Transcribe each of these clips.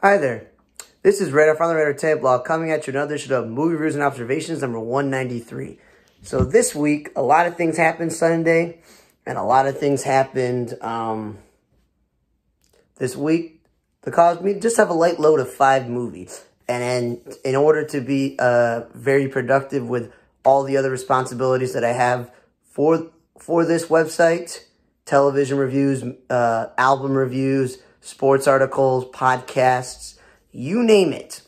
Hi there. This is Radar from the Radar Tape Blog coming at you another edition of Movie Reviews and Observations number 193. So this week, a lot of things happened Sunday, and a lot of things happened this week that caused me to just have a light load of 5 movies. And in order to be very productive with all the other responsibilities that I have for this website, television reviews, album reviews, sports articles, podcasts, you name it.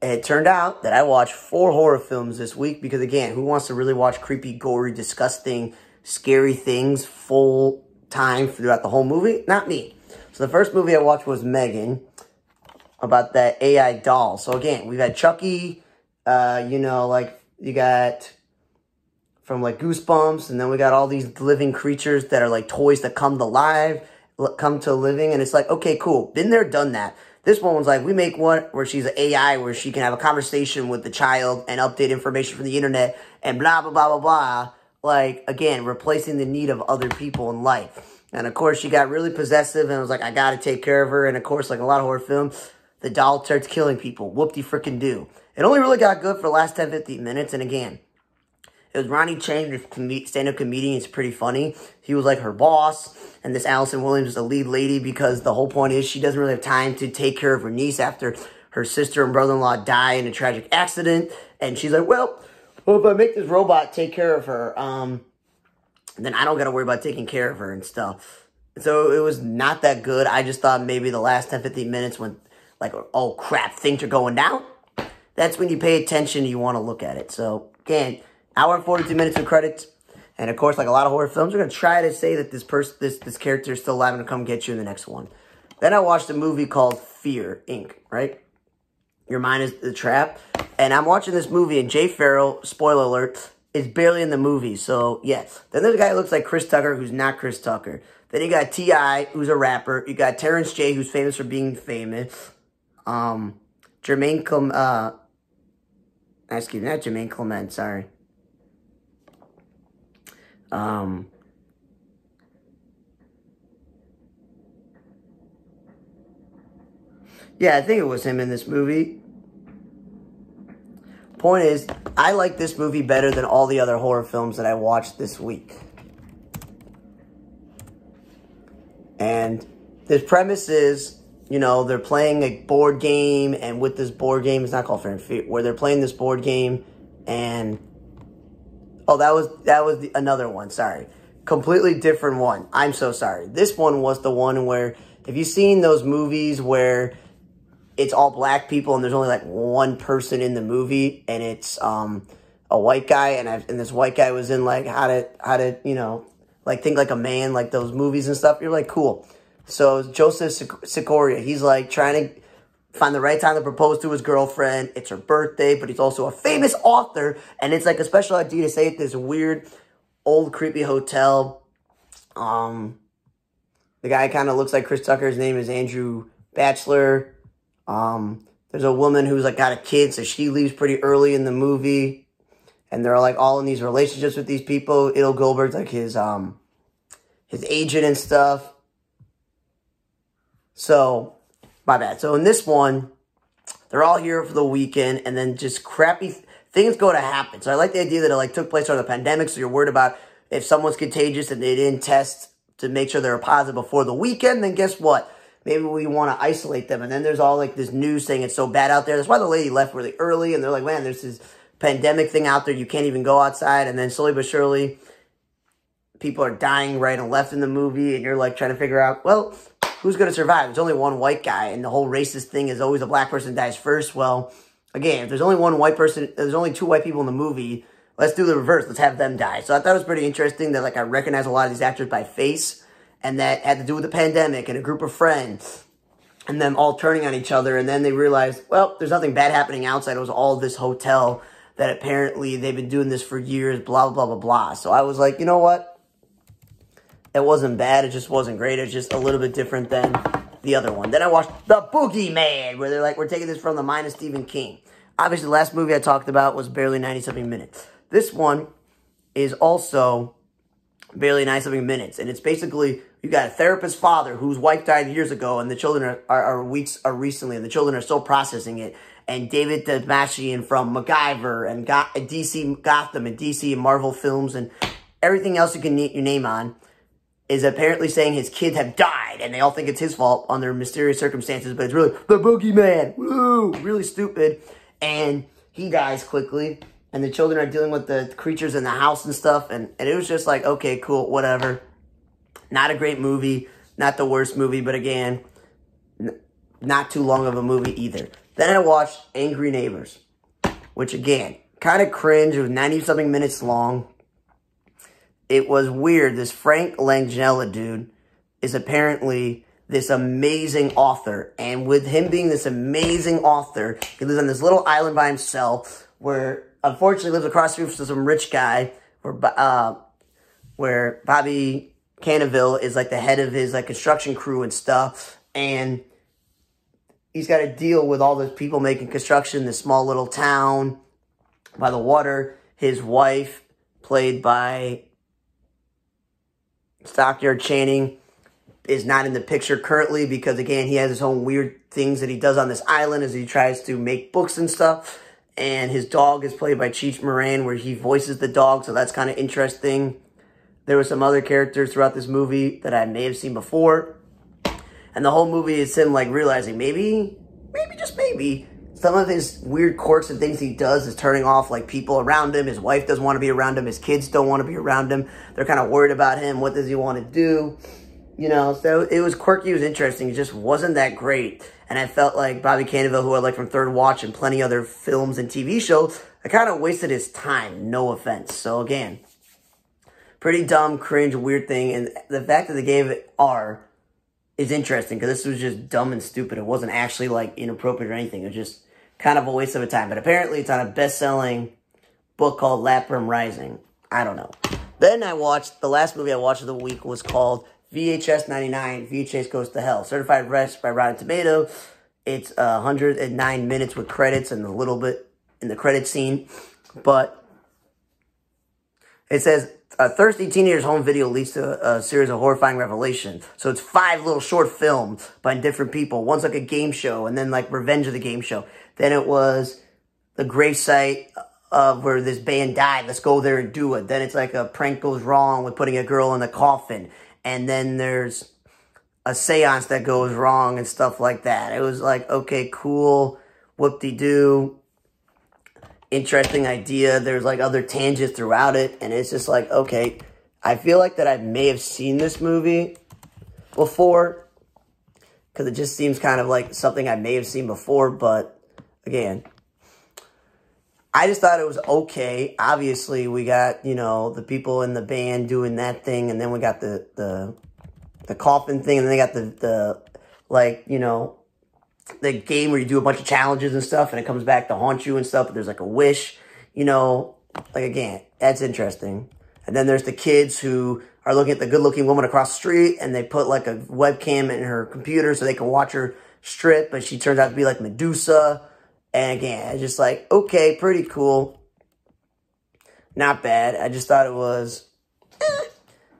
And it turned out that I watched 4 horror films this week because, again, who wants to really watch creepy, gory, disgusting, scary things full time throughout the whole movie? Not me. So the first movie I watched was Megan, about that AI doll. So again, we've had Chucky, you got from like Goosebumps, and then we got all these living creatures that are like toys that come to living, and it's like, okay, cool, been there, done that. This one was like, we make one where she's an AI, where she can have a conversation with the child and update information from the internet and blah, blah, blah, blah, blah. Like, again, replacing the need of other people in life. And of course, she got really possessive and was like, I gotta take care of her. And of course, like a lot of horror films, the doll starts killing people. Whoop-de-frickin-do. It only really got good for the last 10, 15 minutes. And again, it was Ronnie Chang, this stand-up comedian. It's pretty funny. He was like her boss. And this Allison Williams is the lead lady because the whole point is she doesn't really have time to take care of her niece after her sister and brother-in-law die in a tragic accident. And she's like, well, if I make this robot take care of her, then I don't got to worry about taking care of her and stuff. So it was not that good. I just thought maybe the last 10, 15 minutes when, like, oh, crap, things are going down. That's when you pay attention and you want to look at it. So, again, hour and 42 minutes of credits. And, of course, like a lot of horror films, we're going to try to say that this character is still alive and come get you in the next one. Then I watched a movie called Fear, Inc., right? Your Mind is the Trap. And I'm watching this movie, and Jay Farrell, spoiler alert, is barely in the movie. So, yeah. Then there's a guy who looks like Chris Tucker, who's not Chris Tucker. Then you got T.I., who's a rapper. You got Terrence J., who's famous for being famous. Jermaine Clement, excuse me, not Jermaine Clement, sorry. Yeah, I think it was him in this movie. Point is, I like this movie better than all the other horror films that I watched this week. And this premise is, you know, they're playing a board game, and with this board game, it's not called Fear and Fear, where they're playing this board game, and oh, that was another one, sorry. Completely different one. I'm so sorry. This one was the one where, have you seen those movies where it's all black people and there's only like one person in the movie, and it's a white guy, and this white guy was in like how to you know, like think like a man, like those movies and stuff. You're like, cool. So Joseph Sikoria, he's like trying to find the right time to propose to his girlfriend. It's her birthday, but he's also a famous author, and it's like a special idea to stay at this weird, old, creepy hotel. The guy kind of looks like Chris Tucker. His name is Andrew Batchelor. There's a woman who's like got a kid, so she leaves pretty early in the movie, and they're like all in these relationships with these people. Idle Goldberg's like his agent and stuff. So, my bad. So in this one, they're all here for the weekend, and then just crappy things go to happen. So I like the idea that it like took place during the pandemic, so you're worried about if someone's contagious and they didn't test to make sure they're positive before the weekend, then guess what? Maybe we want to isolate them. And then there's all like this news saying it's so bad out there. That's why the lady left really early, and they're like, man, there's this pandemic thing out there. You can't even go outside. And then slowly but surely, people are dying right and left in the movie, and you're like trying to figure out, well, who's going to survive? There's only one white guy, and the whole racist thing is always a black person dies first. Well, again, if there's only one white person, there's only 2 white people in the movie, let's do the reverse. Let's have them die. So I thought it was pretty interesting that like I recognize a lot of these actors by face, and that had to do with the pandemic and a group of friends and them all turning on each other. And then they realized, well, there's nothing bad happening outside. It was all this hotel that apparently they've been doing this for years, blah, blah, blah, blah. So I was like, you know what? It wasn't bad. It just wasn't great. It's just a little bit different than the other one. Then I watched The Boogeyman, where they're like, we're taking this from the mind of Stephen King. Obviously, the last movie I talked about was barely 90-something minutes. This one is also Barely 90-something minutes. And it's basically, you got a therapist's father whose wife died years ago, and the children are recently, and the children are still processing it. And David Dastmalchian from MacGyver and DC Gotham and DC and Marvel films and everything else you can your name on is apparently saying his kids have died, and they all think it's his fault under mysterious circumstances, but it's really the boogeyman. Woo! Really stupid. And he dies quickly. And the children are dealing with the creatures in the house and stuff. And it was just like, okay, cool, whatever. Not a great movie. Not the worst movie. But again, not too long of a movie either. Then I watched Angry Neighbors. Which, again, kind of cringe. It was 90-something minutes long. It was weird. This Frank Langella dude is apparently this amazing author. And with him being this amazing author, he lives on this little island by himself where... unfortunately, lives across the street from some rich guy where Bobby Cannavale is like the head of his like construction crew and stuff. And he's got to deal with all the people making construction in this small little town by the water. His wife, played by Stockard Channing, is not in the picture currently because, again, he has his own weird things that he does on this island as he tries to make books and stuff. And his dog is played by Cheech Marin, where he voices the dog, so that's kind of interesting. There were some other characters throughout this movie that I may have seen before. And the whole movie is him, like, realizing maybe, just maybe, some of his weird quirks and things he does is turning off, like, people around him. His wife doesn't want to be around him. His kids don't want to be around him. They're kind of worried about him. What does he want to do? You know, so it was quirky. It was interesting. It just wasn't that great. And I felt like Bobby Cannavale, who I like from Third Watch and plenty other films and TV shows, I kind of wasted his time. No offense. So, again, pretty dumb, cringe, weird thing. And the fact that they gave it R is interesting because this was just dumb and stupid. It wasn't actually, like, inappropriate or anything. It was just kind of a waste of a time. But apparently it's on a best-selling book called Lapram Rising. I don't know. Then I watched, the last movie I watched of the week was called VHS 99, VHS Goes to Hell. Certified Rest by Rotten Tomato. It's 109 minutes with credits and a little bit in the credit scene. But it says, a thirsty teenager's home video leads to a series of horrifying revelations. So it's 5 little short films by different people. One's like a game show, and then like Revenge of the Game Show. Then it was the gravesite of where this band died. Let's go there and do it. Then it's like a prank goes wrong with putting a girl in the coffin. And then there's a seance that goes wrong and stuff like that. It was like, okay, cool, whoop-de-doo, interesting idea. There's like other tangents throughout it. And it's just like, okay, I feel like that I may have seen this movie before. Because it just seems kind of like something I may have seen before. But, again, I just thought it was okay. Obviously, we got, you know, the people in the band doing that thing, and then we got the coffin thing, and then they got the like, you know, the game where you do a bunch of challenges and stuff, and it comes back to haunt you and stuff, but there's like a wish, you know, like, again, that's interesting. And then there's the kids who are looking at the good-looking woman across the street, and they put like a webcam in her computer so they can watch her strip, but she turns out to be like Medusa. And again, it's just like, okay, pretty cool. Not bad. I just thought it was,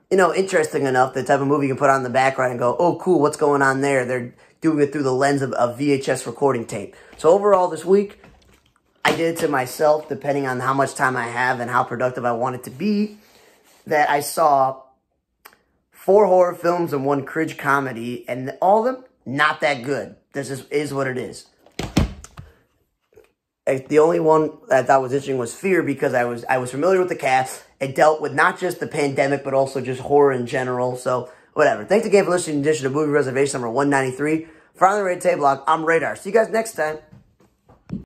you know, interesting enough. The type of movie you can put on in the background and go, oh, cool, what's going on there? They're doing it through the lens of VHS recording tape. So overall this week, I did it to myself, depending on how much time I have and how productive I want it to be, that I saw 4 horror films and 1 cringe comedy, and all of them, not that good. This is what it is. The only one that I thought was interesting was Fear, because I was familiar with the cast. It dealt with not just the pandemic, but also just horror in general. So, whatever. Thanks again for listening to Movie Reservation number 193. For On the Red Table, I'm Radar. See you guys next time.